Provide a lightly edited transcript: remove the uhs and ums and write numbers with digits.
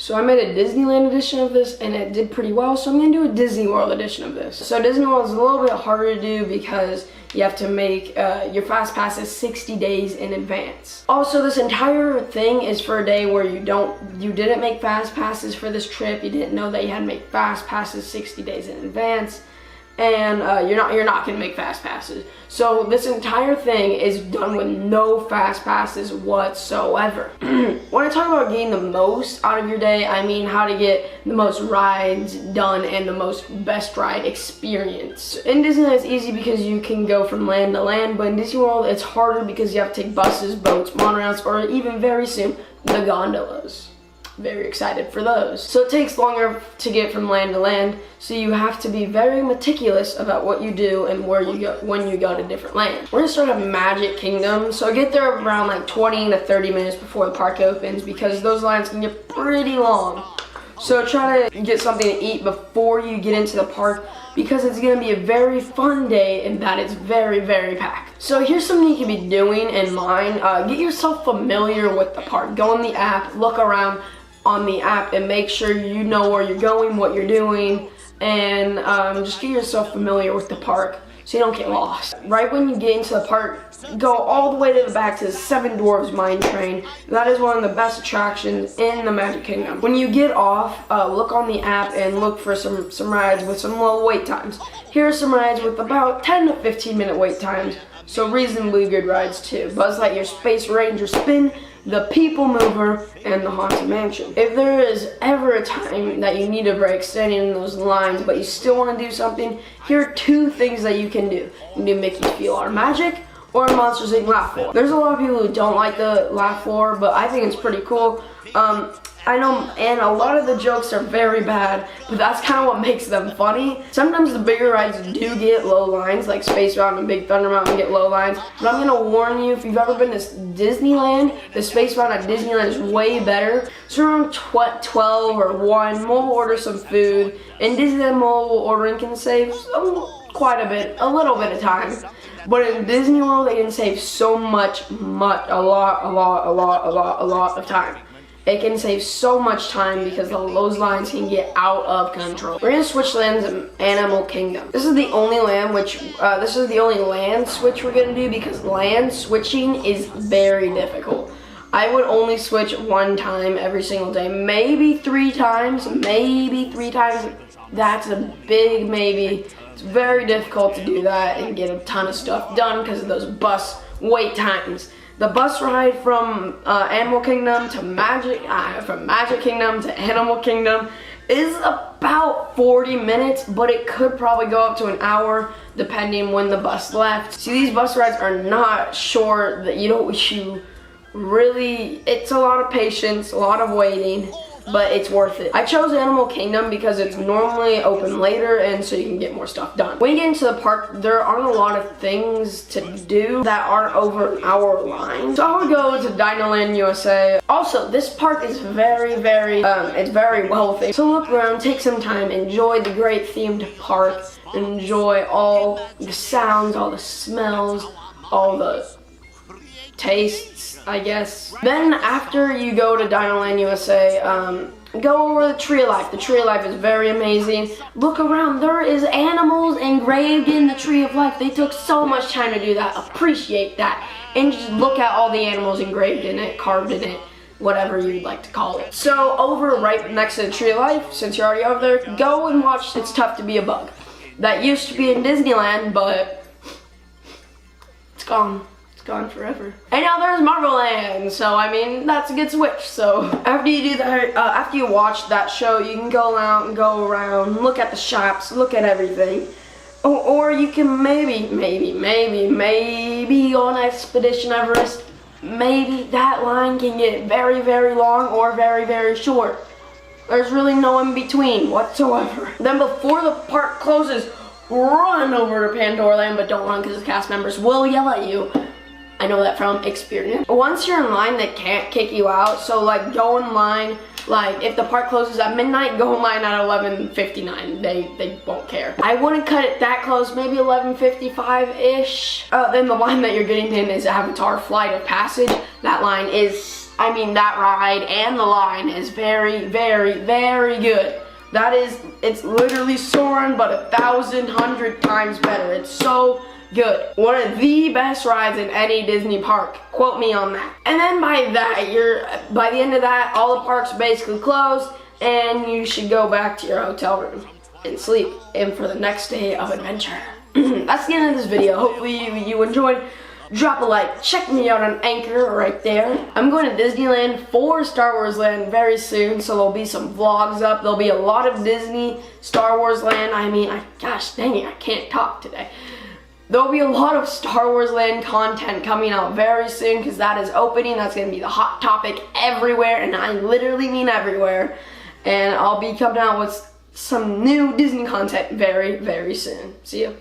So I made a Disneyland edition of this and it did pretty well, so I'm gonna do a Disney World edition of this. So Disney World is a little bit harder to do because you have to make your fast passes 60 days in advance. Also, this entire thing is for a day where you didn't make fast passes for this trip. You didn't know that you had to make fast passes 60 days in advance, and you're not gonna make fast passes. So this entire thing is done with no fast passes whatsoever. When I talk about getting the most out of your day, I mean how to get the most rides done and the best ride experience. In Disneyland it's easy because you can go from land to land, but in Disney World it's harder because you have to take buses, boats, monorails, or even very soon, the gondolas. Very excited for those. So it takes longer to get from land to land, so you have to be very meticulous about what you do and where you go when you go to different lands. We're gonna start at Magic Kingdom, so get there around like 20 to 30 minutes before the park opens because those lines can get pretty long. So try to get something to eat before you get into the park because it's gonna be a very fun day and that it's very, very packed. So here's something you can be doing in mind. Get yourself familiar with the park. Go on the app, look around on the app and make sure you know where you're going, what you're doing, and just get yourself familiar with the park so you don't get lost. Right when you get into the park, go all the way to the back to the Seven Dwarfs Mine Train. That is one of the best attractions in the Magic Kingdom. When you get off, look on the app and look for some rides with some low wait times. Here are some rides with about 10 to 15 minute wait times, so reasonably good rides too. Buzz Lightyear Space Ranger Spin, the People Mover, and the Haunted Mansion. If there is ever a time that you need a break standing in those lines but you still want to do something, here are two things that you can do. You can do Mickey's VR Magic or Monsters Inc. Laugh Floor. There's a lot of people who don't like the Laugh Floor, but I think it's pretty cool. I know, and a lot of the jokes are very bad, but that's kind of what makes them funny. Sometimes the bigger rides do get low lines, like Space Mountain and Big Thunder Mountain get low lines, but I'm gonna warn you, if you've ever been to Disneyland, the Space Mountain at Disneyland is way better. So around 12 or 1, mobile order some food, and Disneyland mobile ordering can save quite a bit, a little bit of time. But in Disney World, they can save so much, a lot of time. It can save so much time because those lines can get out of control. We're gonna switch lands in Animal Kingdom. This is the only land switch we're gonna do because land switching is very difficult. I would only switch one time every single day, maybe three times. That's a big maybe. It's very difficult to do that and get a ton of stuff done because of those bus wait times. The bus ride from Animal Kingdom to from Magic Kingdom to Animal Kingdom is about 40 minutes, but it could probably go up to an hour depending when the bus left. See, these bus rides are not short. That you really, it's a lot of patience, a lot of waiting, but it's worth it. I chose Animal Kingdom because it's normally open later and so you can get more stuff done. When you get into the park, there aren't a lot of things to do that aren't over an hour line. So I would go to Dinoland USA. Also, this park is very wealthy. So look around, take some time, enjoy the great themed park, enjoy all the sounds, all the smells, all the tastes, I guess. Then after you go to Dinoland USA, go over the Tree of Life. The Tree of Life is very amazing. Look around, there is animals engraved in the Tree of Life. They took so much time to do that. Appreciate that. And just look at all the animals engraved in it, carved in it, whatever you'd like to call it. So over right next to the Tree of Life, since you're already over there, go and watch It's Tough to Be a Bug. That used to be in Disneyland, but it's gone. Gone forever. And now there's Marvel Land, so I mean that's a good switch. So after you do that, after you watch that show, you can go out and go around, look at the shops, look at everything, or you can maybe on Expedition Everest, maybe that line can get very long or very short. There's really no in between whatsoever. Then before the park closes, run over to Pandora Land, but don't run because the cast members will yell at you. I know that from experience. Once you're in line, they can't kick you out. So like go in line, like if the park closes at midnight, go in line at 11:59. They won't care. I wouldn't cut it that close, maybe 11:55-ish. Then the line that you're getting in is Avatar Flight of Passage. That line is I mean, that ride and the line is very, very, very good. It's literally Soarin', but 1,100 times better. It's so good. One of the best rides in any Disney park. Quote me on that. And then by the end of that, all the parks are basically closed, and you should go back to your hotel room and sleep in for the next day of adventure. That's the end of this video. Hopefully you enjoyed. Drop a like. Check me out on Anchor right there. I'm going to Disneyland for Star Wars Land very soon, so there'll be some vlogs up. There'll be a lot of Disney Star Wars Land. I mean, gosh dang it, I can't talk today. There'll be a lot of Star Wars Land content coming out very soon because that is opening. That's going to be the hot topic everywhere, and I literally mean everywhere. And I'll be coming out with some new Disney content very, very soon. See ya.